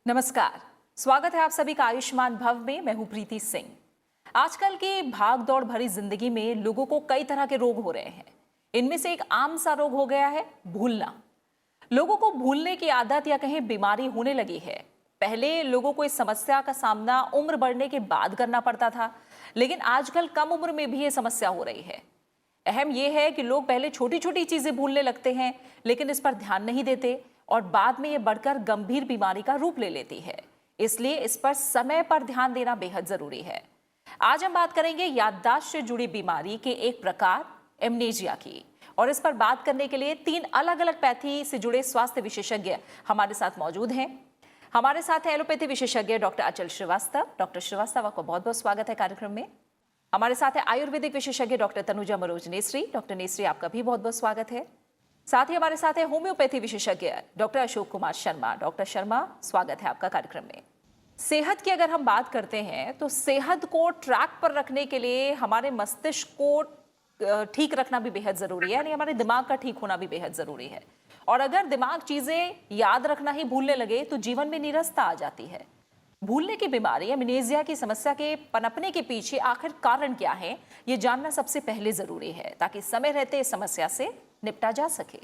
नमस्कार। स्वागत है आप सभी का आयुष्मान भव में। मैं हूं प्रीति सिंह। आजकल की भाग दौड़ भरी जिंदगी में लोगों को कई तरह के रोग हो रहे हैं। इनमें से एक आम सा रोग हो गया है भूलना। लोगों को भूलने की आदत या कहीं बीमारी होने लगी है। पहले लोगों को इस समस्या का सामना उम्र बढ़ने के बाद करना पड़ता था, लेकिन आजकल कम उम्र में भी ये समस्या हो रही है। अहम यह है कि लोग पहले छोटी छोटी चीजें भूलने लगते हैं, लेकिन इस पर ध्यान नहीं देते और बाद में ये बढ़कर गंभीर बीमारी का रूप ले लेती है। इसलिए इस पर समय पर ध्यान देना बेहद जरूरी है। आज हम बात करेंगे याददाश्त से जुड़ी बीमारी के एक प्रकार एमनेजिया की, और इस पर बात करने के लिए 3 अलग अलग पैथी से जुड़े स्वास्थ्य विशेषज्ञ हमारे साथ मौजूद हैं। हमारे साथ है एलोपैथी विशेषज्ञ डॉक्टर अचल श्रीवास्तव। डॉक्टर श्रीवास्तव, आपका बहुत बहुत स्वागत है कार्यक्रम में। हमारे साथ है आयुर्वेदिक विशेषज्ञ doctor Tanuja Manoj necessary. Doctor necessary, आपका भी बहुत बहुत स्वागत है। साथ ही हमारे साथ है होम्योपैथी विशेषज्ञ डॉक्टर अशोक कुमार शर्मा। डॉक्टर शर्मा, स्वागत है आपका कार्यक्रम में। सेहत की अगर हम बात करते हैं तो सेहत को ट्रैक पर रखने के लिए हमारे मस्तिष्क को ठीक रखना भी बेहद जरूरी है, यानी हमारे दिमाग का ठीक होना भी बेहद जरूरी है। और अगर दिमाग चीजें याद रखना ही भूलने लगे तो जीवन में नीरसता आ जाती है। भूलने की बीमारी एमनेजिया की समस्या के पनपने के पीछे आखिर कारण क्या है, ये जानना सबसे पहले जरूरी है, ताकि समय रहते इस समस्या से निपटा जा सके।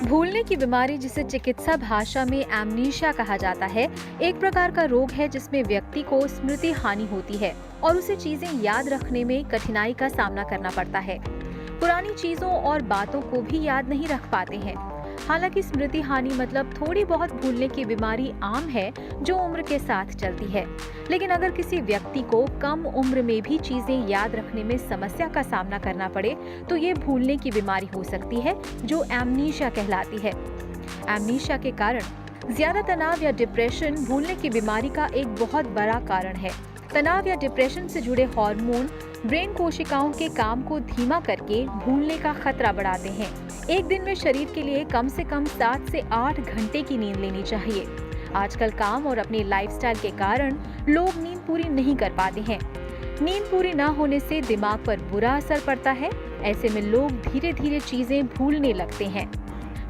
भूलने की बीमारी, जिसे चिकित्सा भाषा में एमनीशिया कहा जाता है, एक प्रकार का रोग है जिसमें व्यक्ति को स्मृति हानि होती है और उसे चीजें याद रखने में कठिनाई का सामना करना पड़ता है। पुरानी चीजों और बातों को भी याद नहीं रख पाते हैं। हालांकि स्मृति हानि मतलब थोड़ी बहुत भूलने की बीमारी आम है जो उम्र के साथ चलती है, लेकिन अगर किसी व्यक्ति को कम उम्र में भी चीजें याद रखने में समस्या का सामना करना पड़े तो ये भूलने की बीमारी हो सकती है जो एमनीशिया कहलाती है। एमनीशिया के कारण ज्यादा तनाव या डिप्रेशन भूलने की बीमारी का एक बहुत बड़ा कारण है। तनाव या डिप्रेशन से जुड़े हार्मोन ब्रेन कोशिकाओं के काम को धीमा करके भूलने का खतरा बढ़ाते हैं। एक दिन में शरीर के लिए कम से कम 7 से 8 घंटे की नींद लेनी चाहिए। आजकल काम और अपने लाइफस्टाइल के कारण लोग नींद पूरी नहीं कर पाते हैं। नींद पूरी न होने से दिमाग पर बुरा असर पड़ता है। ऐसे में लोग धीरे धीरे चीजें भूलने लगते हैं।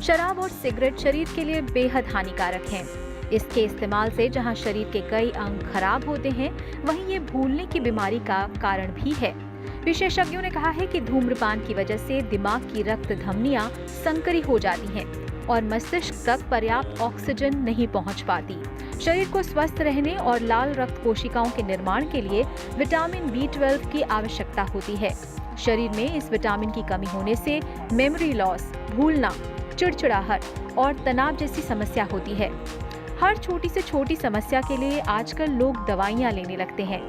शराब और सिगरेट शरीर के लिए बेहद हानिकारक हैं। इसके इस्तेमाल से जहां शरीर के कई अंग खराब होते हैं, वहीं ये भूलने की बीमारी का कारण भी है। विशेषज्ञों ने कहा है कि धूम्रपान की वजह से दिमाग की रक्त धमनियां संकरी हो जाती हैं और मस्तिष्क तक पर्याप्त ऑक्सीजन नहीं पहुंच पाती। शरीर को स्वस्थ रहने और लाल रक्त कोशिकाओं के निर्माण के लिए विटामिन B12 की आवश्यकता होती है। शरीर में इस विटामिन की कमी होने से मेमोरी लॉस, भूलना, चिड़चिड़ाहट और तनाव जैसी समस्या होती है। हर छोटी से छोटी समस्या के लिए आजकल लोग दवाइयां लेने लगते हैं।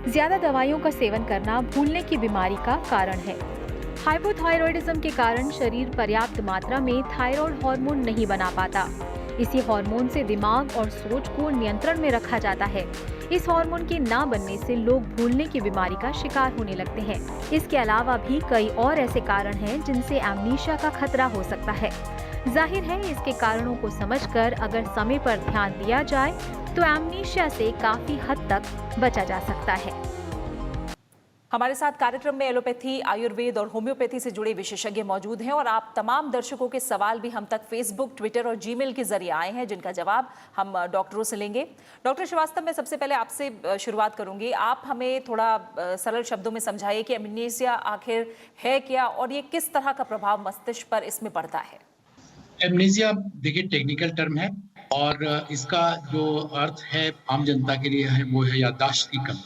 ज्यादा दवाइयों का सेवन करना भूलने की बीमारी का कारण है। हाइपोथायरॉयडिज्म के कारण शरीर पर्याप्त मात्रा में थायराइड हार्मोन नहीं बना पाता। इसी हार्मोन से दिमाग और सोच को नियंत्रण में रखा जाता है। इस हार्मोन के ना बनने से लोग भूलने की बीमारी का शिकार होने लगते हैं। इसके अलावा भी कई और ऐसे कारण हैं जिनसे एमनीशिया का खतरा हो सकता है। जाहिर है, इसके कारणों को समझकर अगर समय पर ध्यान दिया जाए तो एमनीशिया से काफी हद तक बचा जा सकता है। हमारे साथ कार्यक्रम में एलोपैथी, आयुर्वेद और होम्योपैथी से जुड़े विशेषज्ञ मौजूद हैं और आप तमाम दर्शकों के सवाल भी हम तक फेसबुक, ट्विटर और जीमेल के जरिए आए हैं, जिनका जवाब हम डॉक्टरों से लेंगे। डॉक्टर श्रीवास्तव, मैं सबसे पहले आपसे शुरुआत करूंगी। आप हमें थोड़ा सरल शब्दों में समझाइए कि एमनेजिया आखिर है क्या और ये किस तरह का प्रभाव मस्तिष्क पर इसमें पड़ता है। एमनेजिया देखिए टेक्निकल टर्म है और इसका जो अर्थ है आम जनता के लिए है वो है याददाश्त की कमी।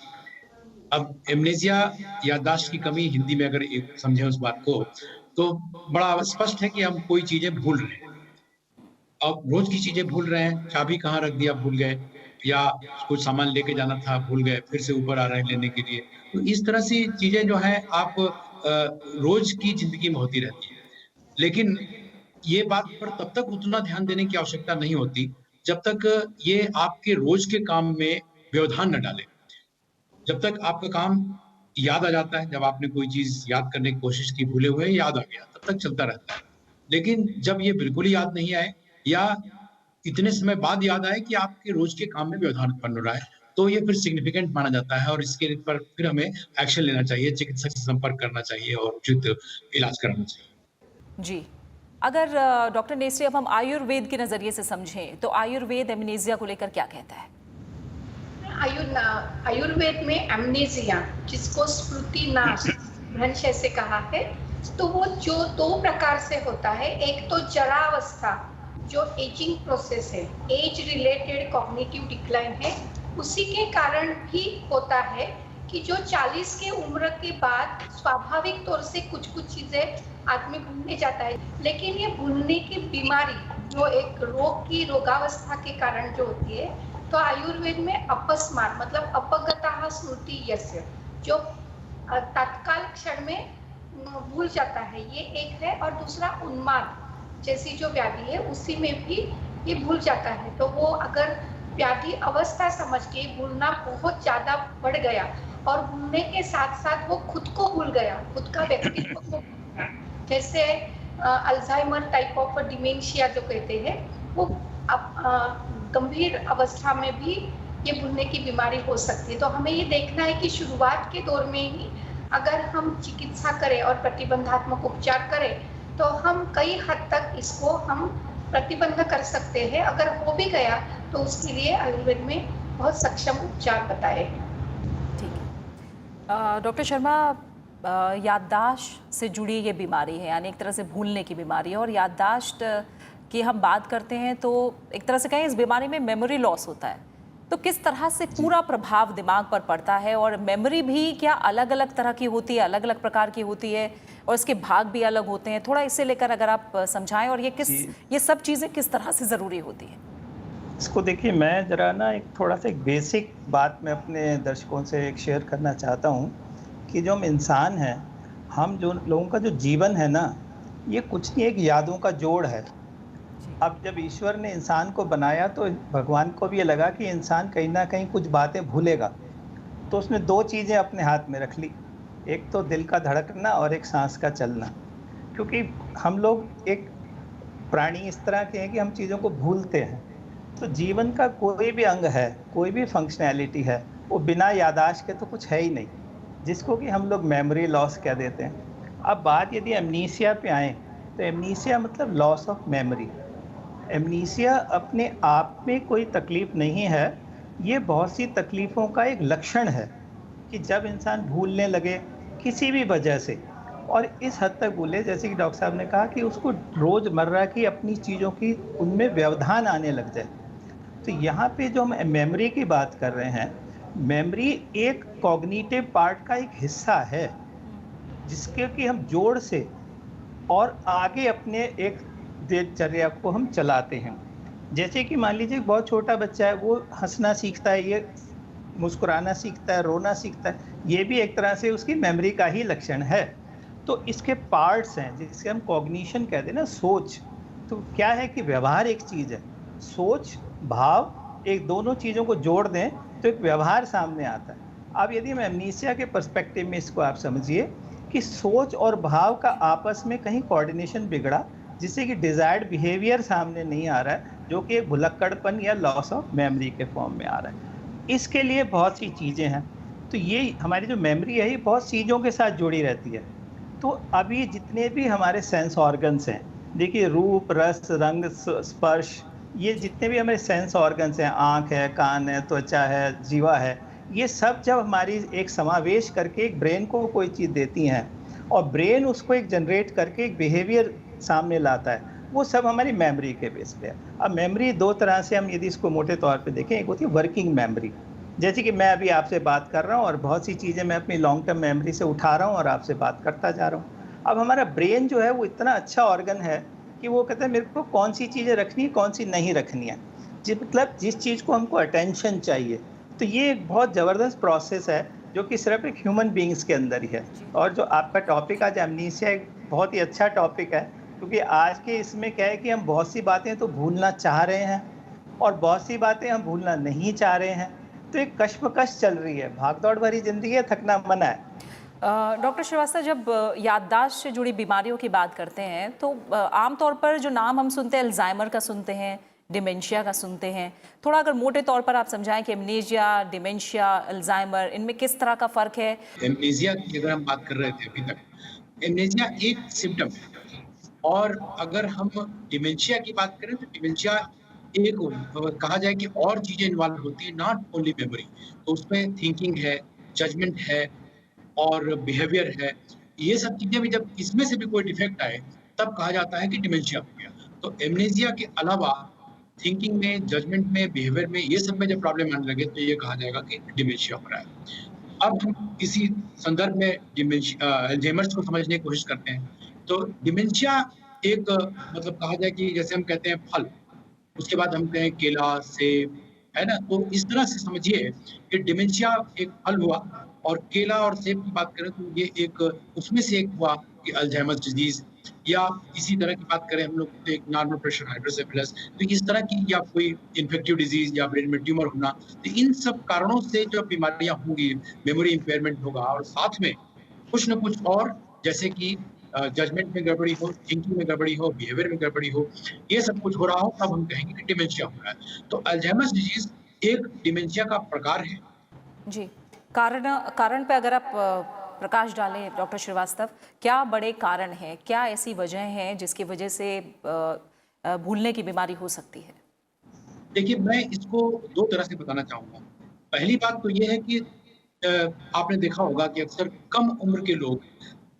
अब एमनेजिया याददाश्त की कमी हिंदी में अगर एक समझें उस बात को तो बड़ा स्पष्ट है कि हम कोई चीजें भूल रहे हैं। अब रोज की चीजें भूल रहे हैं, चाबी कहाँ रख दिया भूल गए, या कुछ सामान लेके जाना था भूल गए, फिर से ऊपर आ रहे हैं लेने के लिए। तो इस तरह से चीजें जो है आप रोज की जिंदगी में होती रहती है। लेकिन ये बात पर तब तक उतना ध्यान देने की आवश्यकता नहीं होती जब तक ये आपके रोज के काम में व्यवधान न डाले। जब तक आपका काम याद आ जाता है, जब आपने कोई चीज याद करने की कोशिश की, भूले हुए याद आ गया, तब तक चलता रहता है। लेकिन जब ये बिल्कुल ही याद नहीं आए या इतने समय बाद याद आए कि आपके रोज के काम में व्यवधान उत्पन्न हो रहा है, तो ये फिर सिग्निफिकेंट माना जाता है और इसके पर फिर हमें एक्शन लेना चाहिए, चिकित्सक से संपर्क करना चाहिए और उचित इलाज कराना चाहिए। जी। अगर डॉक्टर नेस्री अब हम आयुर्वेद के नज़रिए से समझें तो आयुर्वेद एमनेसिया को लेकर क्या कहता है? आयुर्वेद में एमनेसिया, जिसको स्मृति नाश, भ्रंश ऐसे कहा है, तो वो जो दो प्रकार से होता है। एक तो जरावस्था, जो एजिंग प्रोसेस है, एज रिलेटेड कॉग्निटिव डिक्लाइन है, उसी के कारण भी होता है कि जो 40 के उम्र के बाद स्वाभाविक तौर से कुछ चीजें आदमी भूलने जाता है, लेकिन ये भूलने की बीमारी जो एक रोग की रोगावस्था के कारण जो होती है, तो आयुर्वेद में अपस्मार मतलब अपगतः स्मृति यस्य, जो तत्काल क्षण में भूल जाता है, ये एक है। और दूसरा उन्माद जैसी जो व्याधि है, उसी में भी ये भूल जाता है। तो वो अगर व्याधि अवस्था समझ के भूलना बहुत ज्यादा बढ़ गया और भूलने के साथ साथ वो खुद को भूल गया, खुद का व्यक्तित्व को भूल गया, जैसे अल्जाइमर टाइप ऑफ डिमेंशिया जो कहते हैं, वो गंभीर अवस्था में भी ये भूलने की बीमारी हो सकती है। तो हमें ये देखना है कि शुरुआत के दौर में ही अगर हम चिकित्सा करें और प्रतिबंधात्मक उपचार करें, तो हम कई हद तक इसको हम प्रतिबंध कर सकते हैं। अगर हो भी गया तो उसके लिए आयुर्वेद में बहुत सक्षम उपचार बताए हैं। ठीक है। डॉक्टर शर्मा, याददाश्त से जुड़ी ये बीमारी है, यानी एक तरह से भूलने की बीमारी है, और याददाश्त की हम बात करते हैं तो एक तरह से कहें इस बीमारी में मेमोरी लॉस होता है, तो किस तरह से पूरा प्रभाव दिमाग पर पड़ता है? और मेमोरी भी क्या अलग अलग तरह की होती है, अलग अलग प्रकार की होती है, और इसके भाग भी अलग होते हैं? थोड़ा इससे लेकर अगर आप समझाएं, और ये सब चीज़ें किस तरह से ज़रूरी होती हैं? इसको देखिए, मैं ज़रा ना एक थोड़ा सा एक बेसिक बात मैं अपने दर्शकों से एक शेयर करना चाहता हूँ कि जो हम इंसान हैं, हम जो लोगों का जो जीवन है ना, ये कुछ नहीं, एक यादों का जोड़ है। अब जब ईश्वर ने इंसान को बनाया तो भगवान को भी ये लगा कि इंसान कहीं ना कहीं कुछ बातें भूलेगा, तो उसने दो चीज़ें अपने हाथ में रख ली, एक तो दिल का धड़कना और एक सांस का चलना। क्योंकि हम लोग एक प्राणी इस तरह के हैं कि हम चीज़ों को भूलते हैं। तो जीवन का कोई भी अंग है, कोई भी फंक्शनैलिटी है, वो बिना याददाश्त के तो कुछ है ही नहीं, जिसको कि हम लोग मेमोरी लॉस कह देते हैं। अब बात यदि एमनीसिया पे आए तो एमनीसिया मतलब लॉस ऑफ मेमोरी। एमनीसिया अपने आप में कोई तकलीफ़ नहीं है, ये बहुत सी तकलीफ़ों का एक लक्षण है कि जब इंसान भूलने लगे किसी भी वजह से, और इस हद तक भूले जैसे कि डॉक्टर साहब ने कहा कि उसको रोज़मर्रा की अपनी चीज़ों की उनमें व्यवधान आने लग जाए। तो यहाँ पे जो हम मेमोरी की बात कर रहे हैं, मेमोरी एक कॉग्निटिव पार्ट का एक हिस्सा है, जिसके कि हम जोड़ से और आगे अपने एक दिनचर्या को हम चलाते हैं। जैसे कि मान लीजिए बहुत छोटा बच्चा है, वो हंसना सीखता है, ये मुस्कुराना सीखता है, रोना सीखता है, ये भी एक तरह से उसकी मेमोरी का ही लक्षण है। तो इसके पार्ट्स हैं जिसके हम कॉग्निशन कहते हैं ना, सोच। तो क्या है कि व्यवहार एक चीज़ है, सोच भाव एक दोनों चीज़ों को जोड़ दें तो एक व्यवहार सामने आता है। अब यदि हम एमनीसिया के पर्सपेक्टिव में इसको आप समझिए कि सोच और भाव का आपस में कहीं कोऑर्डिनेशन बिगड़ा, जिससे कि डिज़ायर्ड बिहेवियर सामने नहीं आ रहा है, जो कि एक भुलक्कड़पन या लॉस ऑफ मेमोरी के फॉर्म में आ रहा है। इसके लिए बहुत सी चीज़ें हैं। तो ये हमारी जो मेमोरी है, ये बहुत चीज़ों के साथ जुड़ी रहती है। तो अभी जितने भी हमारे सेंस ऑर्गन्स हैं, देखिए रूप, रस, रंग, स्पर्श, ये जितने भी हमारे सेंस ऑर्गन्स हैं, आँख है, कान है, त्वचा है, जीवा है, ये सब जब हमारी एक समावेश करके एक ब्रेन को कोई चीज़ देती हैं और ब्रेन उसको एक जनरेट करके एक बिहेवियर सामने लाता है, वो सब हमारी मेमोरी के बेस पे है। अब मेमोरी दो तरह से हम यदि इसको मोटे तौर पे देखें, एक होती है वर्किंग मेमोरी, जैसे कि मैं अभी आपसे बात कर रहा हूँ और बहुत सी चीज़ें मैं अपनी लॉन्ग टर्म मेमोरी से उठा रहा हूँ और आपसे बात करता जा रहा हूँ। अब हमारा ब्रेन जो है वो इतना अच्छा ऑर्गन है कि वो कहता है मेरे को कौन सी चीज़ें रखनी है, कौन सी नहीं रखनी है, मतलब जिस चीज़ को हमको अटेंशन चाहिए। तो ये एक बहुत ज़बरदस्त प्रोसेस है जो कि सिर्फ एक ह्यूमन बींग्स के अंदर ही है। और जो आपका टॉपिक आज एमनीसिया, एक बहुत ही अच्छा टॉपिक है, क्योंकि आज के इसमें क्या है कि हम बहुत सी बातें तो भूलना चाह रहे हैं और बहुत सी बातें हम भूलना नहीं चाह रहे हैं। तो एक कश्मकश चल रही है, भागदौड़ भरी जिंदगी है, थकना मना है। डॉक्टर श्रीवास्तव, जब याददाश्त से जुड़ी बीमारियों की बात करते हैं तो आमतौर पर जो नाम हम सुनते हैं, अल्जाइमर का सुनते हैं डिमेंशिया का सुनते हैं। थोड़ा अगर मोटे तौर पर आप समझाएं कि एमनेशिया, डिमेंशिया, अल्जाइमर, इनमें किस तरह का फर्क है? एमनेसिया की अगर हम बात कर रहे थे अभी तक, एमनेसिया एक सिम्टम है और अगर हम डिमेंशिया की बात करें तो डिमेंशिया एक कहा जाए कि और चीजें इन्वॉल्व होती है, नॉट ओनली मेमोरी। तो उसमें थिंकिंग है, जजमेंट है और बिहेवियर है। ये सब चीजें भी जब इसमें से भी कोई डिफेक्ट आए तब कहा जाता है कि डिमेंशिया हो गया। तो एमनेसिया के अलावा थिंकिंग में, जजमेंट में, बिहेवियर में, ये सब में जब प्रॉब्लम आने लगे तो ये कहा जाएगा कि डिमेंशिया हो रहा है। अब हम इसी संदर्भ में अल्जाइमर्स को समझने की कोशिश करते हैं। तो डिमेंशिया एक मतलब कहा जाए कि जैसे हम कहते हैं फल, उसके बाद हम कहें केला, सेब, है ना? तो इस तरह से समझिए कि डिमेंशिया एक फल हुआ और केला और सेब की बात करें तो ये एक उसमें से एक हुआ कि अल्जाइमर्स डिजीज, या इसी तरह की बात करें हम लोग तो एक नॉर्मल प्रेशर हाइड्रोसेफेलस, तो इस तरह की या कोई इन्फेक्टिव डिजीज या ब्रेन में ट्यूमर होना, तो इन सब कारणों से जो बीमारियां होंगी, मेमोरी इंपेयरमेंट होगा और साथ में कुछ न कुछ और, जैसे कि जजमेंट में गड़बड़ी हो, थिंकिंग में गड़बड़ी हो, बिहेवियर में गड़बड़ी हो, ये सब कुछ हो रहा हो, तब हम कहेंगे कि डिमेंशिया हो रहा है। तो अल्जाइमर्स डिजीज एक डिमेंशिया का प्रकार है। जी, कारण कारण पे अगर आप प्रकाश डालें डॉक्टर श्रीवास्तव, क्या बड़े कारण हैं, क्या ऐसी वजह हैं जिसकी वजह से भूलने की बीमारी हो सकती है? देखिए, मैं इसको दो तरह से बताना चाहूंगा। पहली बात तो ये है कि आपने देखा होगा कि अक्सर कम उम्र के लोग,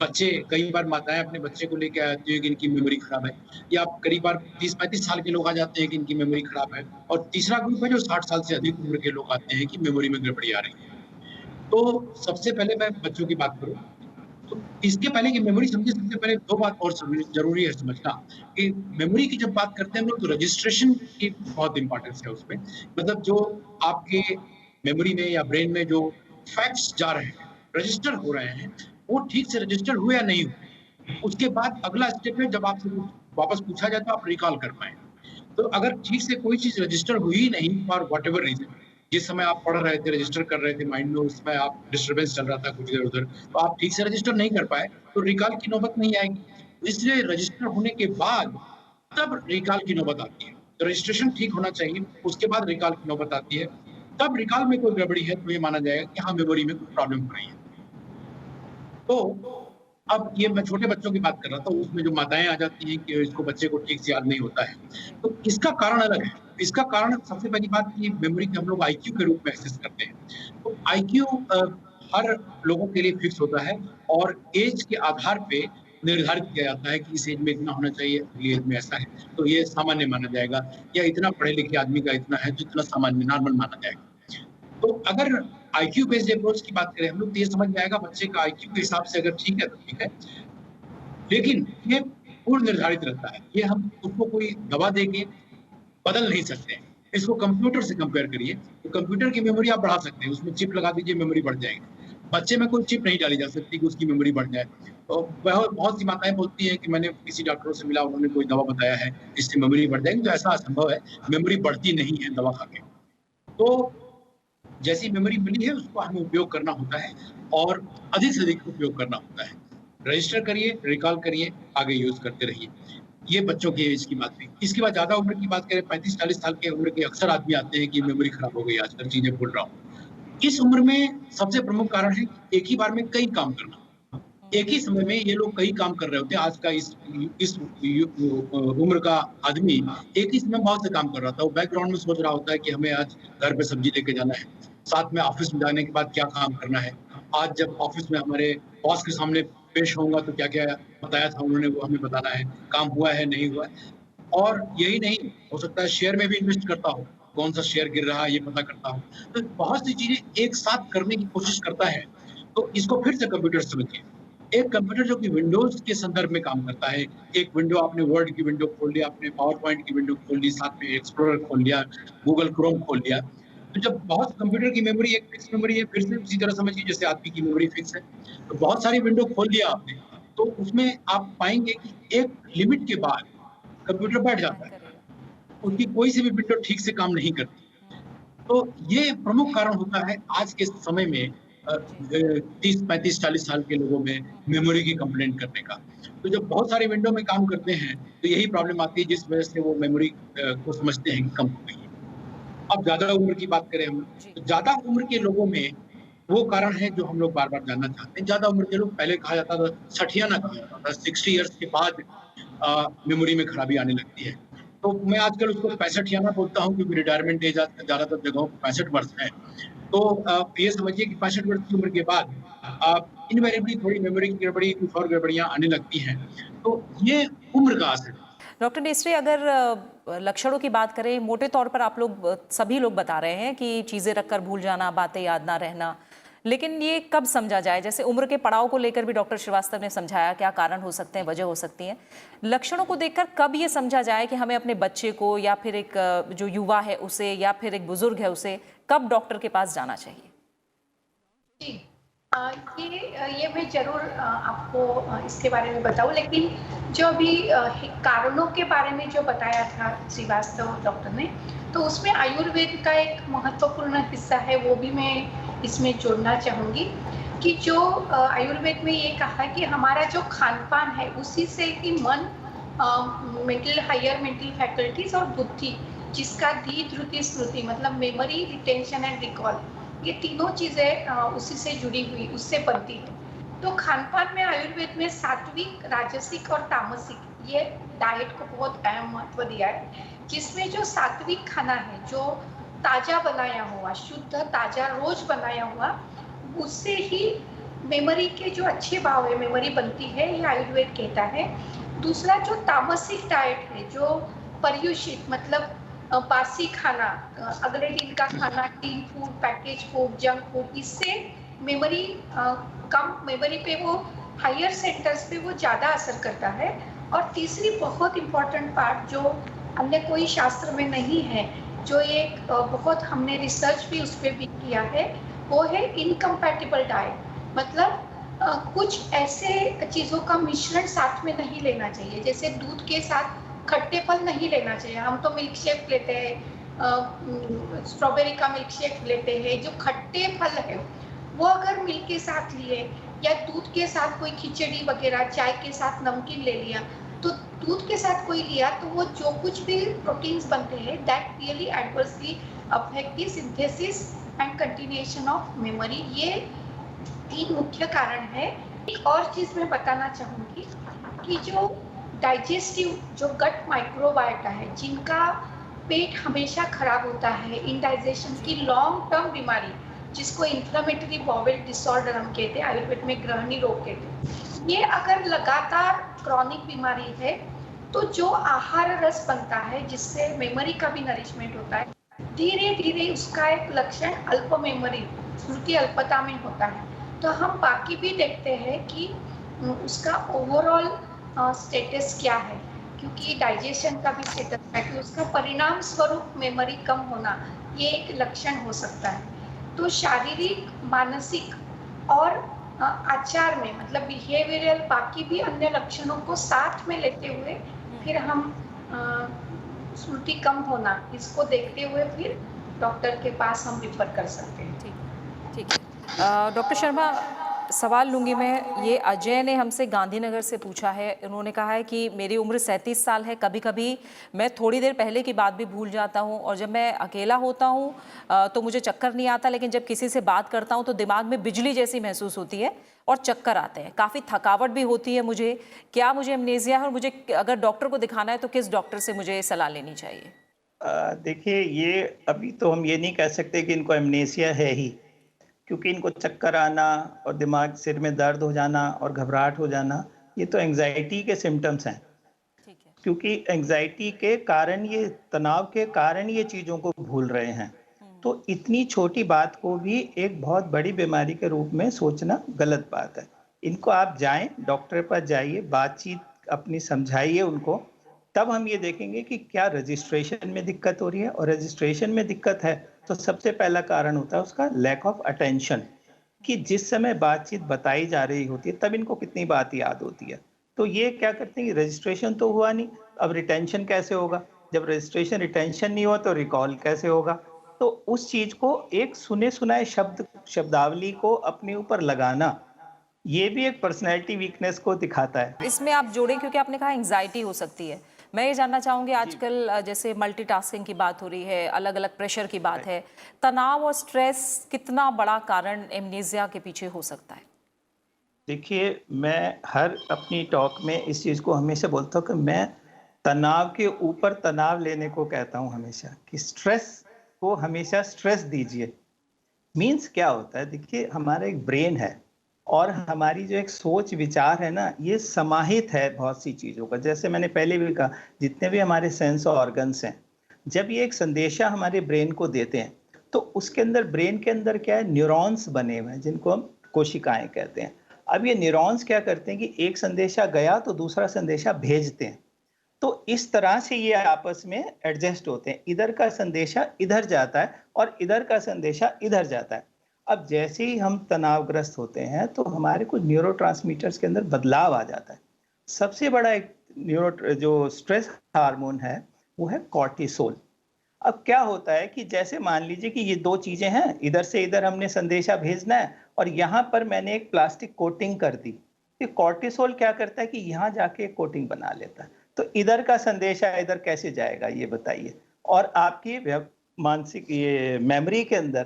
बच्चे, कई बार माताएं अपने बच्चे को लेके आती है कि इनकी मेमोरी खराब है, या कई बार 30-35 साल के लोग आ जाते हैं कि इनकी मेमोरी खराब है, और तीसरा ग्रुप है जो 60 साल से अधिक उम्र के लोग आते हैं कि मेमोरी में गड़बड़ी आ रही है। तो सबसे पहले मैं बच्चों की बात करूं तो इसके पहले कि मेमोरी समझे, सबसे पहले दो बात और जरूरी है समझना कि मेमोरी की जब बात करते हैं हम लोग तो रजिस्ट्रेशन की बहुत इंपॉर्टेंस है उसमें। मतलब जो आपके मेमोरी में या ब्रेन में जो फैक्ट्स जा रहे हैं, रजिस्टर हो रहे हैं, वो ठीक से रजिस्टर हुए या नहीं हुए, उसके बाद अगला स्टेप है जब आपसे वापस पूछा जाए तो आप रिकॉल कर पाए। तो अगर ठीक से कोई चीज रजिस्टर हुई ही नहीं फॉर वॉट एवर रीजन, जिस समय आप पढ़ रहे थे, रजिस्टर कर रहे थे माइंड में, उसमें आप डिस्टर्बेंस चल रहा था कुछ इधर उधर, तो आप ठीक से रजिस्टर नहीं कर पाए, तो रिकॉल की नौबत नहीं आएगी। इसलिए रजिस्टर होने के बाद तब रिकॉल की नौबत आती है। तो रजिस्ट्रेशन ठीक होना चाहिए, उसके बाद रिकॉल की नौबत आती है। तब रिकॉल में कोई गड़बड़ी है तो ये माना जाएगा कि हाँ, मेमोरी में कोई प्रॉब्लम हो रही है। तो अब ये मैं छोटे बच्चों की बात कर रहा था, उसमें जो माताएं आ जाती हैं कि इसको, बच्चे को ठीक से याद नहीं होता है, तो इसका कारण अलग है। इसका कारण सबसे पहली बात कि मेमोरी को हम लोग आईक्यू के रूप में एक्सेस करते हैं। तो आईक्यू हर लोगों के लिए फिक्स होता है और एज के आधार पे निर्धारित किया जाता है कि इस एज में इतना होना चाहिए, अगली एज में ऐसा है, तो ये सामान्य माना जाएगा, या इतना पढ़े लिखे आदमी का इतना है तो इतना सामान्य नॉर्मल माना जाएगा। तो अगर आईक्यू बेस्ड अप्रोच की बात करें हम लोग तो ये समझ में आएगा बच्चे का आईक्यू के हिसाब से अगर ठीक है तो ठीक है, लेकिन ये पूर्व निर्धारित रहता है, ये हम उसको कोई दवा देके बदल नहीं सकते। इसको कंप्यूटर से कंपेयर करिए, तो कंप्यूटर की मेमोरी आप बढ़ा सकते हैं, उसमें चिप लगा दीजिए, मेमोरी बढ़ जाएगी। बच्चे में कोई चिप नहीं डाली जा सकती कि उसकी मेमोरी बढ़ जाए। तो बहुत सी माताएं बोलती हैं कि मैंने किसी डॉक्टरों से मिला, उन्होंने कोई दवा बताया है इससे मेमोरी बढ़ जाएगी, तो ऐसा असंभव है, मेमोरी बढ़ती नहीं है दवा खा के। तो जैसी मेमोरी मिली है उसको हमें उपयोग करना होता है और अधिक से अधिक उपयोग करना होता है। रजिस्टर करिए, रिकॉल करिए, आगे यूज करते रहिए। ये बच्चों की एज की बात हुई। इसके बाद ज्यादा उम्र की बात करें, 35-40 साल के उम्र के अक्सर आदमी आते हैं कि मेमोरी खराब हो गई, आजकल चीजें भूल रहा हूँ। इस उम्र में सबसे प्रमुख कारण है एक ही बार में कई काम करना। एक ही समय में ये लोग कई काम कर रहे होते हैं। आज का इस उम्र का आदमी एक ही समय बहुत से काम कर रहा था। वो बैकग्राउंड में सोच रहा होता है कि हमें आज घर पे सब्जी लेके जाना है, साथ में ऑफिस में जाने के बाद क्या काम करना है, आज जब ऑफिस में हमारे बॉस के सामने पेश होऊंगा तो क्या क्या बताया था उन्होंने वो हमें बताना है, काम हुआ है नहीं हुआ है। और यही नहीं, हो सकता है शेयर में भी इन्वेस्ट करता हो, कौन सा शेयर गिर रहा है ये पता करता हो। तो बहुत सी चीजें एक साथ करने की कोशिश करता है। तो इसको फिर से कंप्यूटर समझिए। एक कंप्यूटर जो कि विंडोज के संदर्भ में काम करता है, एक विंडो, आपने वर्ड की विंडो खोल लिया, आपने पावर पॉइंट की विंडो खोल ली, साथ में एक्सप्लोरर खोल लिया, गूगल क्रोम खोल लिया। तो जब बहुत कंप्यूटर की मेमोरी एक फिक्स मेमोरी है, फिर से उसी तरह समझिए जैसे आदमी की मेमोरी फिक्स है, तो बहुत सारी विंडो खोल लिया आपने, तो उसमें आप पाएंगे कि एक लिमिट के बाद कंप्यूटर बैठ जाता है, उसकी कोई सी भी विंडो ठीक से काम नहीं करती। तो ये प्रमुख कारण होता है आज के समय में 30, 35, 40 साल के लोगों में मेमोरी की कंप्लेंट करने का। तो जब बहुत सारे विंडो में काम करते हैं, तो यही प्रॉब्लम आती है जिस वजह से वो मेमोरी को समझते हैं कि कम हो गई है। अब ज़्यादा उम्र की बात करें हम, जी। तो ज़्यादा उम्र के लोगों में वो कारण है जो हम लोग बार-बार जानना चाहते हैं। ज़्यादा उम्र के लोग पहले कहा जाता था सठियाना कहा जाता था, 60 इयर्स के बाद मेमोरी में खराबी आने लगती है। तो मैं आजकल उसको 65याना बोलता हूँ क्योंकि रिटायरमेंट एज आजकल ज़्यादातर जगहों पे 65 वर्ष है। तो ये समझिए कि 65 वर्ष की उम्र के बाद इनवेरिएबली थोड़ी मेमोरी की गड़बड़ी, कुछ और गड़बड़ियाँ आने लगती हैं। तो ये उम्र का असर है। डॉक्टर नेस्री, अगर लक्षणों की बात करें, मोटे तौर पर आप लोग सभी लोग बता रहे हैं कि चीज़ें रखकर भूल जाना, बातें याद ना रहना, लेकिन ये कब समझा जाए? जैसे उम्र के पड़ाव को लेकर भी डॉक्टर श्रीवास्तव ने समझाया, क्या कारण हो सकते हैं, वजह हो सकती हैं। लक्षणों को देखकर कब ये समझा जाए कि हमें अपने बच्चे को या फिर एक जो युवा है उसे या फिर एक बुजुर्ग है उसे कब डॉक्टर के पास जाना चाहिए? जी। ये मैं ज़रूर आपको इसके बारे में बताऊँ, लेकिन जो अभी कारणों के बारे में जो बताया था श्रीवास्तव डॉक्टर ने, तो उसमें आयुर्वेद का एक महत्वपूर्ण हिस्सा है, वो भी मैं इसमें जोड़ना चाहूँगी कि जो आयुर्वेद में ये कहा है कि हमारा जो खान-पान है, उसी से ही मन, हायर मेंटल फैकल्टीज़ और बुद्धि, जिसका धी, धृति, स्मृति मतलब मेमोरी, रिटेंशन एंड रिकॉल, ये तीनों चीज़ें उसी से जुड़ी हुई, उससे बनती है। तो खान-पान में आयुर्वेद में सात्विक, राजसिक और तामसिक, ये डाइट को बहुत अहम महत्व दिया है, जिसमें जो सात्विक खाना है, जो ताज़ा बनाया हुआ, शुद्ध ताज़ा रोज बनाया हुआ, उससे ही मेमोरी के जो अच्छे भाव है, मेमोरी बनती है, ये आयुर्वेद कहता है। दूसरा जो तामसिक डाइट है, जो पर्युषित मतलब बासी खाना, अगले दिन का खाना, tin food, package food, junk food, इससे मेमोरी कम, मेमोरी पे वो हायर सेंटर्स पे वो ज़्यादा असर करता है। और तीसरी बहुत इम्पोर्टेंट पार्ट जो अन्य कोई शास्त्र में नहीं है, जो एक बहुत हमने रिसर्च भी उस पर भी किया है, वो है इनकम्पैटिबल डाइट। मतलब कुछ ऐसे चीज़ों का मिश्रण साथ में नहीं लेना चाहिए, जैसे दूध के साथ खट्टे फल नहीं लेना चाहिए। हम तो मिल्क शेक लेते हैं, स्ट्रॉबेरी का मिल्क शेक लेते हैं, जो खट्टे फल है वो अगर मिल्क के साथ लिए या दूध के साथ कोई खिचड़ी वगैरह, चाय के साथ नमकीन ले लिया, तो दूध के साथ कोई लिया तो वो जो कुछ भी प्रोटीन्स बनते हैं, that really adversely affect the synthesis and continuation of memory. ये 3 मुख्य कारण है। एक और चीज़ मैं बताना चाहूँगी कि जो डाइजेस्टिव, जो गट माइक्रोबायोटा है, जिनका पेट हमेशा खराब होता है, इंडाइजेशन की लॉन्ग टर्म बीमारी, जिसको इन्फ्लेमेटरी बाउल डिसऑर्डर हम कहते हैं, आयुर्वेद में ग्रहणी रोग कहते हैं, ये अगर लगातार क्रॉनिक बीमारी है, तो जो आहार रस बनता है, जिससे मेमोरी का भी नरिशमेंट होता है, धीरे धीरे उसका एक लक्षण अल्प मेमोरी, स्मृति अल्पता में होता है। तो हम बाकी भी देखते हैं कि उसका ओवरऑल स्टेटस क्या है, क्योंकि डाइजेशन का भी स्टेटस है कि उसका परिणाम स्वरूप मेमोरी कम होना, ये एक लक्षण हो सकता है। तो शारीरिक, मानसिक और आचार में मतलब बिहेवियरल बाकी भी अन्य लक्षणों को साथ में लेते हुए फिर हम स्मृति कम होना, इसको देखते हुए फिर डॉक्टर के पास हम रिफर कर सकते हैं। ठीक है। डॉक्टर शर्मा, सवाल लूंगी मैं। ये अजय ने हमसे गांधीनगर से पूछा है। उन्होंने कहा है कि मेरी उम्र 37 साल है, कभी कभी मैं थोड़ी देर पहले की बात भी भूल जाता हूँ, और जब मैं अकेला होता हूँ तो मुझे चक्कर नहीं आता, लेकिन जब किसी से बात करता हूँ तो दिमाग में बिजली जैसी महसूस होती है और चक्कर आते हैं, काफ़ी थकावट भी होती है मुझे। क्या मुझे एमनेसिया है, और मुझे अगर डॉक्टर को दिखाना है तो किस डॉक्टर से मुझे सलाह लेनी चाहिए? देखिए, ये अभी तो हम ये नहीं कह सकते कि इनको एमनेसिया है ही, क्योंकि इनको चक्कर आना और दिमाग, सिर में दर्द हो जाना और घबराहट हो जाना, ये तो एंजाइटी के सिम्टम्स हैं। ठीक है। क्योंकि एंजाइटी के कारण, ये तनाव के कारण ये चीज़ों को भूल रहे हैं। तो इतनी छोटी बात को भी एक बहुत बड़ी बीमारी के रूप में सोचना गलत बात है। इनको आप जाएं, डॉक्टर पर जाइए, बातचीत अपनी समझाइए उनको, तब हम ये देखेंगे कि क्या रजिस्ट्रेशन में दिक्कत हो रही है। और रजिस्ट्रेशन में दिक्कत है तो सबसे पहला कारण होता है उसका लैक ऑफ अटेंशन, कि जिस समय बातचीत बताई जा रही होती है तब इनको कितनी बात याद होती है। तो ये क्या करते हैं कि रजिस्ट्रेशन तो हुआ नहीं, अब रिटेंशन कैसे होगा? जब रजिस्ट्रेशन, रिटेंशन नहीं हुआ तो रिकॉल कैसे होगा? तो उस चीज को एक सुने सुनाए शब्दावली को अपने ऊपर लगाना, ये भी एक पर्सनैलिटी वीकनेस को दिखाता है। इसमें आप जोड़ें, क्योंकि आपने कहा एंग्जाइटी हो सकती है। मैं ये जानना चाहूंगी, आजकल जैसे मल्टीटास्किंग की बात हो रही है, अलग अलग प्रेशर की बात है, तनाव और स्ट्रेस कितना बड़ा कारण एमनेसिया के पीछे हो सकता है? देखिए, मैं हर अपनी टॉक में इस चीज़ को हमेशा बोलता हूँ कि मैं तनाव के ऊपर तनाव लेने को कहता हूँ हमेशा, कि स्ट्रेस को हमेशा स्ट्रेस दीजिए। मीन्स क्या होता है, देखिए हमारा एक ब्रेन है और हमारी जो एक सोच विचार है ना, ये समाहित है बहुत सी चीज़ों का। जैसे मैंने पहले भी कहा, जितने भी हमारे सेंस ऑर्गन्स हैं, जब ये एक संदेशा हमारे ब्रेन को देते हैं, तो उसके अंदर, ब्रेन के अंदर क्या है, न्यूरॉन्स बने हुए हैं जिनको हम कोशिकाएं कहते हैं। अब ये न्यूरॉन्स क्या करते हैं कि एक संदेशा गया तो दूसरा संदेशा भेजते हैं। तो इस तरह से ये आपस में एडजस्ट होते हैं, इधर का संदेशा इधर जाता है और इधर का संदेशा इधर जाता है। अब जैसे ही हम तनावग्रस्त होते हैं तो हमारे कुछ न्यूरोट्रांसमीटर्स के अंदर बदलाव आ जाता है। सबसे बड़ा एक जो स्ट्रेस हार्मोन है वो है कॉर्टिसोल। अब क्या होता है कि जैसे मान लीजिए कि ये दो चीजें हैं, इधर से इधर हमने संदेशा भेजना है और यहाँ पर मैंने एक प्लास्टिक कोटिंग कर दी। ये कॉर्टिसोल क्या करता है कि यहाँ जाके एक कोटिंग बना लेता है, तो इधर का संदेशा इधर कैसे जाएगा ये बताइए। और आपकी मानसिक ये मेमोरी के अंदर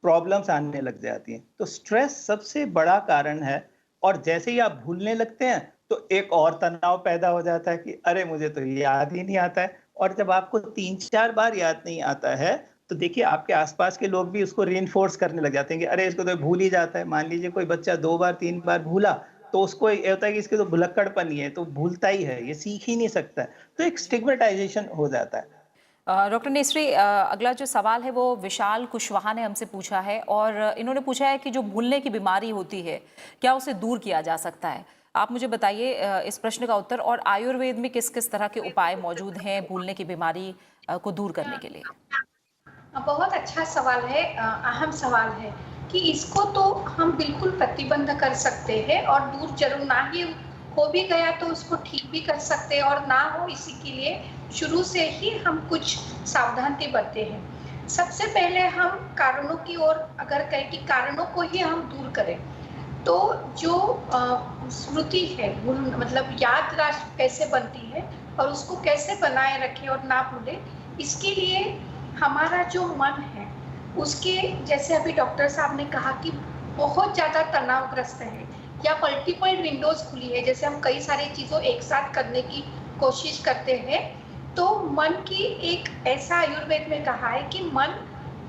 प्रॉब्लम्स आने लग जाती हैं। तो स्ट्रेस सबसे बड़ा कारण है, और जैसे ही आप भूलने लगते हैं तो एक और तनाव पैदा हो जाता है कि अरे मुझे तो याद ही नहीं आता है। और जब आपको 3-4 बार याद नहीं आता है तो देखिए आपके आसपास के लोग भी उसको रीइंफोर्स करने लग जाते हैं कि अरे इसको तो भूल ही जाता है। मान लीजिए कोई बच्चा 2 बार 3 बार भूला तो उसको ये होता है कि इसके तो भुलक्कड़पन ही है, तो भूलता ही है, ये सीख ही नहीं सकता है। तो एक स्टिग्मेटाइजेशन हो जाता है। डॉक्टर नेसरी, अगला जो सवाल है वो विशाल कुशवाहा ने हमसे पूछा है, और इन्होंने पूछा है कि जो भूलने की बीमारी होती है, क्या उसे दूर किया जा सकता है? आप मुझे बताइए इस प्रश्न का उत्तर, और आयुर्वेद में किस किस तरह के उपाय मौजूद हैं भूलने की बीमारी को दूर करने के लिए? बहुत अच्छा सवाल है, अहम सवाल है कि इसको तो हम बिल्कुल प्रतिबंध कर सकते हैं और दूर जरूर, ना ही हो भी गया तो उसको ठीक भी कर सकते हैं, और ना हो इसी के लिए शुरू से ही हम कुछ सावधानी बरते हैं। सबसे पहले हम कारणों की ओर अगर कहें कि कारणों को ही हम दूर करें, तो जो स्मृति है, मतलब याददाश्त कैसे बनती है और उसको कैसे बनाए रखें और ना भूलें, इसके लिए हमारा जो मन है उसके, जैसे अभी डॉक्टर साहब ने कहा कि बहुत ज़्यादा तनावग्रस्त है या मल्टीपल विंडोज खुली है, जैसे हम कई सारी चीज़ों एक साथ करने की कोशिश करते हैं, तो मन की एक ऐसा आयुर्वेद में कहा है कि मन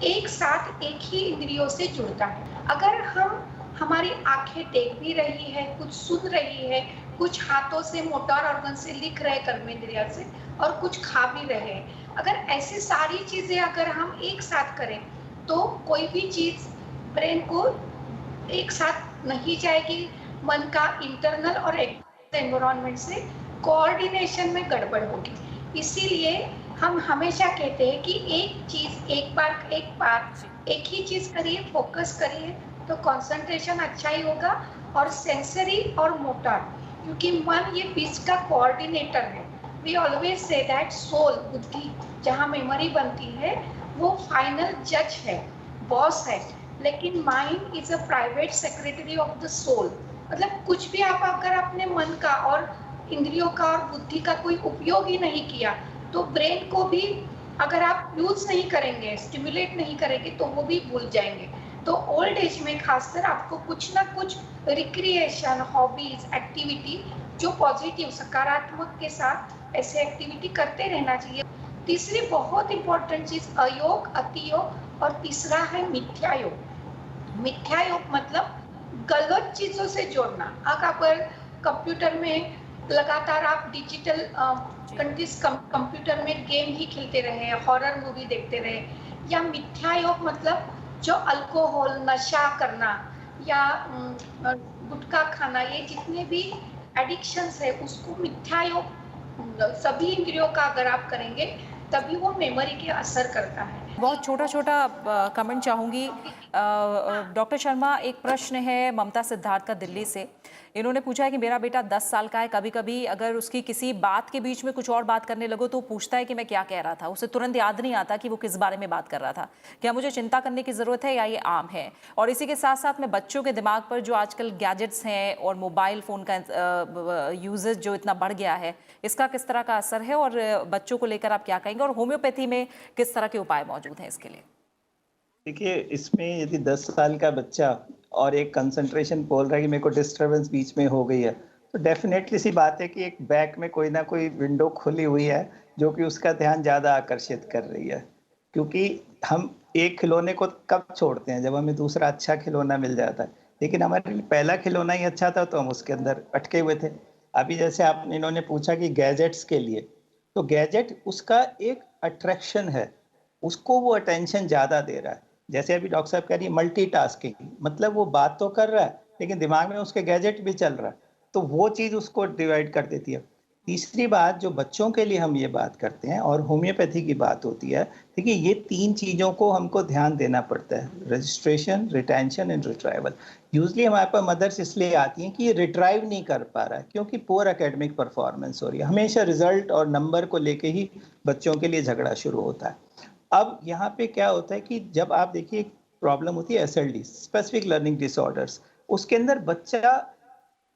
एक साथ एक ही इंद्रियों से जुड़ता है। अगर हम, हमारी आंखें देख भी रही है, कुछ सुन रही है, कुछ हाथों से मोटर ऑर्गन से लिख रहे कर्मेंद्रिय से, और कुछ खा भी रहे हैं, अगर ऐसी सारी चीजें अगर हम एक साथ करें तो कोई भी चीज ब्रेन को एक साथ नहीं जाएगी। मन का इंटरनल और एक्सटर्नल एनवायरनमेंट से कोऑर्डिनेशन में गड़बड़ होगी। इसीलिए हम हमेशा कहते हैं कि एक चीज एक बार एक ही चीज करिए, फोकस करिए, तो कंसंट्रेशन अच्छा ही होगा। और सेंसरी और मोटर, क्योंकि मन ये बीच का कोऑर्डिनेटर है। We always say that soul, बुद्धि जहाँ मेमोरी बनती है, वो फाइनल जज है, बॉस है, लेकिन mind is a private secretary of the soul. मतलब कुछ भी आप अगर अपने मन का और इंद्रियों का और बुद्धि का कोई उपयोग ही नहीं किया, तो ब्रेन को भी अगर आप यूज नहीं करेंगे, स्टिमुलेट नहीं करेंगे, तो वो भी भूल जाएंगे। तो ओल्ड एज में खासकर आपको कुछ ना कुछ रिक्रिएशन, हॉबीज, एक्टिविटी जो पॉजिटिव, सकारात्मक के साथ ऐसे एक्टिविटी करते रहना चाहिए। तीसरी बहुत इंपॉर्टेंट चीज अयोग, अतियोग, और तीसरा है मिथ्यायोग। मिथ्यायोग मतलब गलत चीजों से जोड़ना। अगर कंप्यूटर में लगातार आप डिजिटल कंप्यूटर में गेम ही खेलते रहे, हॉरर मूवी देखते रहे, या मिथ्यायोग मतलब जो अल्कोहल, नशा करना या गुटखा खाना, ये जितने भी एडिक्शंस है उसको मिथ्यायोग, सभी इंद्रियों का अगर आप करेंगे तभी वो मेमोरी के असर करता है। बहुत छोटा छोटा कमेंट चाहूंगी। डॉक्टर शर्मा, एक प्रश्न है ममता सिद्धार्थ का दिल्ली से। इन्होंने पूछा है कि मेरा बेटा 10 साल का है, कभी कभी अगर उसकी किसी बात के बीच में कुछ और बात करने लगो तो पूछता है कि मैं क्या कह रहा था, उसे तुरंत याद नहीं आता कि वो किस बारे में बात कर रहा था। क्या मुझे चिंता करने की ज़रूरत है या ये आम है? और इसी के साथ साथ में बच्चों के दिमाग पर जो आजकल गैजेट्स हैं और मोबाइल फ़ोन का यूजेज जो इतना बढ़ गया है, इसका किस तरह का असर है और बच्चों को लेकर आप क्या कहेंगे? और होम्योपैथी में किस तरह के उपाय मौजूद हैं इसके लिए? देखिए, इसमें यदि 10 साल का बच्चा और एक कंसंट्रेशन बोल रहा है कि मेरे को डिस्टरबेंस बीच में हो गई है, तो डेफिनेटली सी बात है कि एक बैक में कोई ना कोई विंडो खुली हुई है जो कि उसका ध्यान ज़्यादा आकर्षित कर रही है। क्योंकि हम एक खिलौने को कब छोड़ते हैं? जब हमें दूसरा अच्छा खिलौना मिल जाता है। लेकिन हमारे लिए पहला खिलौना ही अच्छा था तो हम उसके अंदर अटके हुए थे। अभी जैसे आप इन्होंने पूछा कि गैजेट्स के लिए, तो गैजेट उसका एक अट्रैक्शन है, उसको वो अटेंशन ज़्यादा दे रहा है। जैसे अभी डॉक्टर साहब कह रही है मल्टीटास्किंग, मतलब वो बात तो कर रहा है लेकिन दिमाग में उसके गैजेट भी चल रहा है, तो वो चीज़ उसको डिवाइड कर देती है। तीसरी बात जो बच्चों के लिए हम ये बात करते हैं और होम्योपैथी की बात होती है, देखिए ये 3 चीज़ों को हमको ध्यान देना पड़ता है, registration, retention and retrieval. Usually हमारे पास मदर्स इसलिए आती हैं कि ये रिट्राइव नहीं कर पा रहा है क्योंकि पुअर एकेडमिक परफॉर्मेंस हो रही है। हमेशा रिजल्ट और नंबर को लेके ही बच्चों के लिए झगड़ा शुरू होता है। अब यहाँ पे क्या होता है कि जब आप देखिए एक प्रॉब्लम होती है एसएलडी, स्पेसिफिक लर्निंग डिसऑर्डर्स, उसके अंदर बच्चा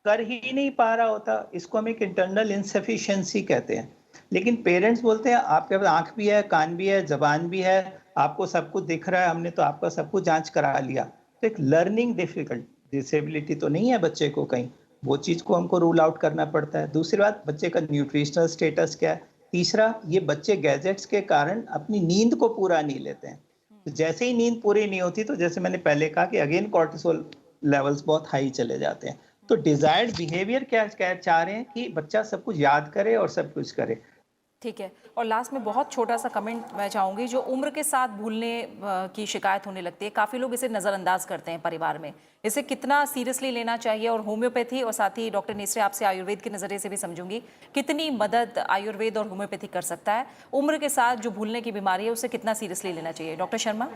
कर ही नहीं पा रहा होता, इसको हम एक इंटरनल इनसफिशिएंसी कहते हैं। लेकिन पेरेंट्स बोलते हैं आपके पास आंख भी है, कान भी है, जबान भी है, आपको सब कुछ दिख रहा है, हमने तो आपका सब कुछ जांच करा लिया। तो एक लर्निंग डिसेबिलिटी तो नहीं है बच्चे को कहीं, वो चीज़ को हमको रूल आउट करना पड़ता है। दूसरी बात, बच्चे का न्यूट्रिशनल स्टेटस क्या है। तीसरा, ये बच्चे गैजेट्स के कारण अपनी नींद को पूरा नहीं लेते हैं। तो जैसे ही नींद पूरी नहीं होती तो जैसे मैंने पहले कहा कि अगेन कॉर्टिसोल लेवल्स बहुत हाई चले जाते हैं। तो डिजायर्ड बिहेवियर क्या चाह रहे हैं कि बच्चा सब कुछ याद करे और सब कुछ करे। ठीक है। और लास्ट में बहुत छोटा सा कमेंट मैं चाहूँगी, जो उम्र के साथ भूलने की शिकायत होने लगती है, काफ़ी लोग इसे नज़रअंदाज करते हैं परिवार में, इसे कितना सीरियसली लेना चाहिए? और होम्योपैथी और साथ ही डॉक्टर नेसरे आपसे आयुर्वेद के नज़रिए से भी समझूंगी, कितनी मदद आयुर्वेद और होम्योपैथी कर सकता है? उम्र के साथ जो भूलने की बीमारी है उसे कितना सीरियसली लेना चाहिए? डॉक्टर शर्मा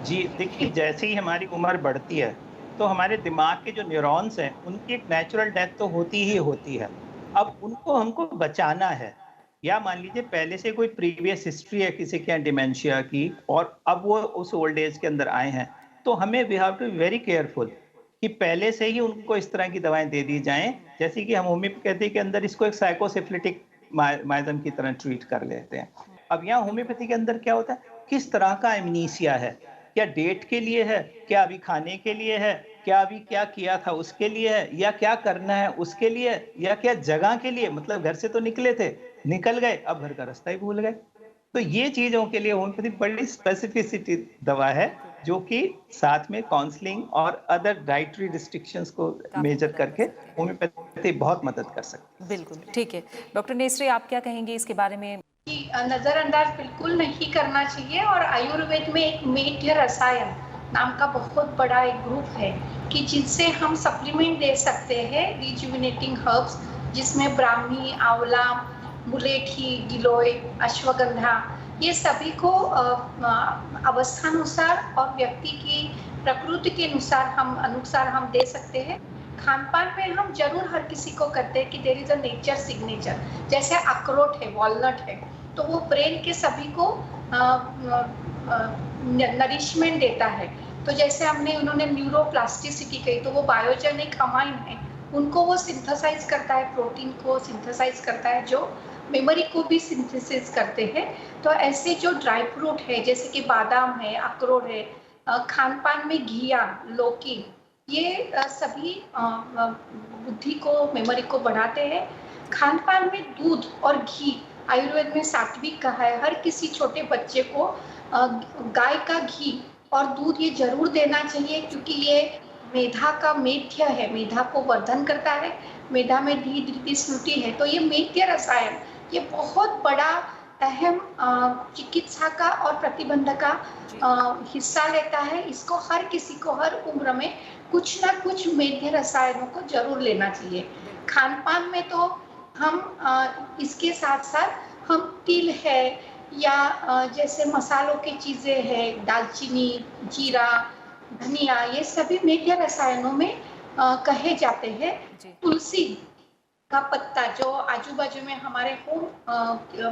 जी देखिए, जैसे ही हमारी उम्र बढ़ती है तो हमारे दिमाग के जो न्यूरॉन्स हैं उनकी एक नेचुरल डेथ तो होती ही होती है। अब उनको हमको बचाना है, या मान लीजिए पहले से कोई प्रीवियस हिस्ट्री है किसी के यहाँ डिमेंशिया की और अब वो उस ओल्ड एज के अंदर आए हैं, तो हमें we have to be very careful कि पहले से ही उनको इस तरह की दवाएं दे दी जाएं, जैसे कि हम होम्योपैथी के अंदर इसको एक साइकोसिफिलिटिक माइजम की तरह ट्रीट कर लेते हैं। अब यहाँ होम्योपैथी के अंदर क्या होता है, किस तरह का एमनीसिया है, क्या डेट के लिए है, क्या अभी खाने के लिए है, क्या अभी क्या किया था उसके लिए है, या क्या करना है उसके लिए, या क्या जगह के लिए, मतलब घर से तो निकले थे, निकल गए, अब घर का रास्ता ही भूल गए। तो ये चीजों के लिए होम्योपैथी बड़ी स्पेसिफिसिटी दवा है जो कि साथ में काउंसलिंग और अदर डाइटरी रिस्ट्रिक्शंस को मेजर करके होम्योपैथी बहुत मदद कर सकती है। बिल्कुल ठीक है। डॉक्टर नेसरे आप क्या कहेंगे इसके बारे में? कि नज़रअंदाज बिल्कुल नहीं करना चाहिए। और आयुर्वेद में एक मेध्य रसायन नाम का बहुत बड़ा एक ग्रुप है कि जिनसे हम सप्लीमेंट दे सकते हैं, रिजुविनेटिंग हर्ब्स, जिसमें ब्राह्मी, आंवला, मुलेठी, गिलोय, अश्वगंधा, ये सभी को अवस्थानुसार और व्यक्ति की प्रकृति के अनुसार हम दे सकते हैं। खान पान में हम जरूर हर किसी को करते हैं कि there is a nature signature, जैसे अखरोट है, वॉलनट है, तो वो ब्रेन के सभी को नरिशमेंट देता है। तो जैसे उन्होंने न्यूरोप्लास्टिसिटी कही, तो वो बायोजेनिक अमाइन है, उनको वो सिंथेसाइज करता है, प्रोटीन को सिंथेसाइज करता है, जो मेमोरी को भी सिंथेसिस करते हैं। तो ऐसे जो ड्राई फ्रूट है जैसे कि बादाम है, अखरोट है, खान पान में घिया, लौकी, ये सभी बुद्धि को, मेमोरी को बढ़ाते हैं। खान पान में दूध और घी, आयुर्वेद में सात्विक कहा है, हर किसी छोटे बच्चे को गाय का घी और दूध ये जरूर देना चाहिए, क्योंकि ये मेधा का मेध्य है, मेधा को वर्धन करता है, मेधा में धी धृति स्मृति है। तो ये मेध्य रसायन ये बहुत बड़ा अहम चिकित्सा का और प्रतिबंध का हिस्सा लेता है। इसको हर किसी को हर उम्र में कुछ ना कुछ मेध्य रसायनों को जरूर लेना चाहिए। खान पान में तो हम इसके साथ साथ हम तिल है, या जैसे मसालों की चीज़ें हैं, दालचीनी, जीरा, धनिया, ये सभी मीठे रसायनों में कहे जाते हैं। जी। तुलसी का पत्ता जो आजू-बाजू में हमारे होम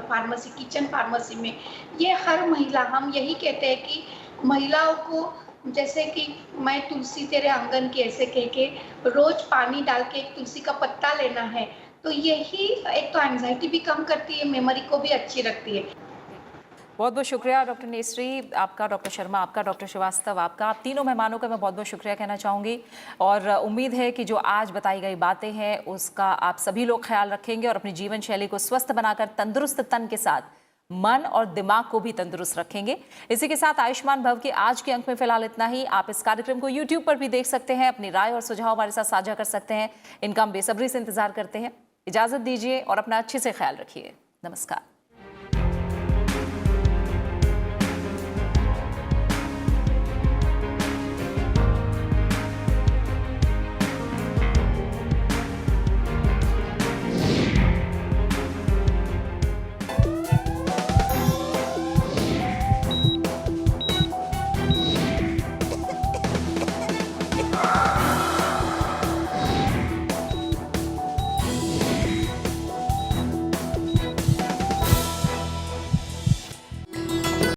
फार्मेसी, किचन फार्मेसी में, ये हर महिला, हम यही कहते हैं कि महिलाओं को, जैसे कि मैं तुलसी तेरे आंगन की ऐसे कह के रोज पानी डाल के एक तुलसी का पत्ता लेना है, तो यही एक तो एंजाइटी भी कम करती है, मेमोरी को भी अच्छी रखती है। बहुत बहुत शुक्रिया डॉक्टर नेसरी आपका, डॉक्टर शर्मा आपका, डॉक्टर श्रीवास्तव आपका। आप तीनों मेहमानों का मैं बहुत बहुत शुक्रिया कहना चाहूँगी और उम्मीद है कि जो आज बताई गई बातें हैं उसका आप सभी लोग ख्याल रखेंगे और अपनी जीवन शैली को स्वस्थ बनाकर तंदुरुस्त तन के साथ मन और दिमाग को भी तंदुरुस्त रखेंगे। इसी के साथ आयुष्मान भव के आज के अंक में फिलहाल इतना ही। आप इस कार्यक्रम को YouTube पर भी देख सकते हैं, अपनी राय और सुझाव हमारे साथ साझा कर सकते हैं। इनका हम बेसब्री से इंतजार करते हैं। इजाजत दीजिए और अपना अच्छे से ख्याल रखिए। नमस्कार।